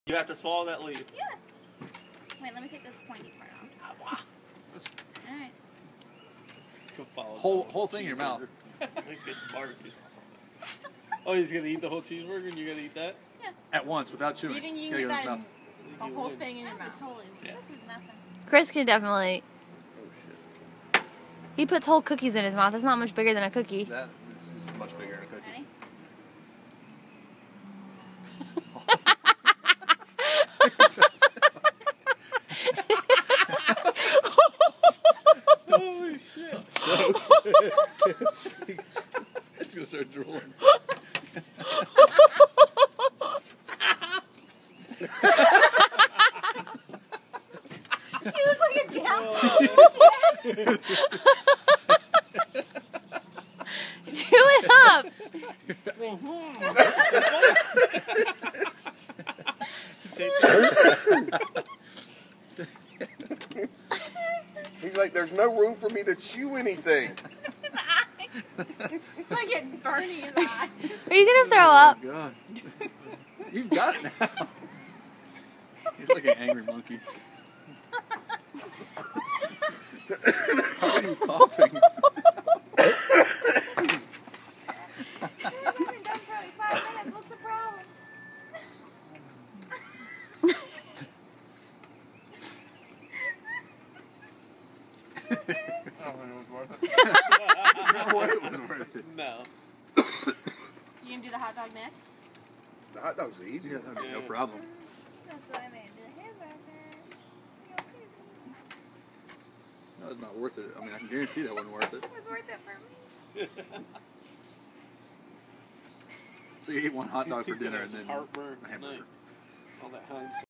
You have to swallow that leaf. Yeah. Wait, let me take this pointy part off. Alright. Just go follow Whole thing in your mouth. At least get some barbecue sauce on this. Oh, he's gonna eat the whole cheeseburger and you're gonna eat that? Yeah. At once, without chewing. Do you think you It's can gotta get go in that his the mouth. whole thing in your mouth? Totally. Yeah. This is nothing. Chris can definitely. He puts whole cookies in his mouth. It's not much bigger than a cookie. This is much bigger than a cookie. Ready? Holy shit. It's gonna start drooling. You look like a down. Chew it up. He's like, there's no room for me to chew anything. His eye. It's like getting Bernie in the eye. Are you gonna throw up? Oh, God. You've got it now. He's like an angry monkey. How are you coughing? We've only done for like 5 minutes. What's the problem? I don't think it was worth it. No way it was worth it. No. You gonna do the hot dog next? The hot dog's the easy Yeah, one. that'd be no problem. That's what I made. The hamburger. No, it's not worth it. I mean, I can guarantee that wasn't worth it. It was worth it for me. So you eat one hot dog for He's gonna dinner have and some then heartburn a hamburger. tonight. All that Heinz.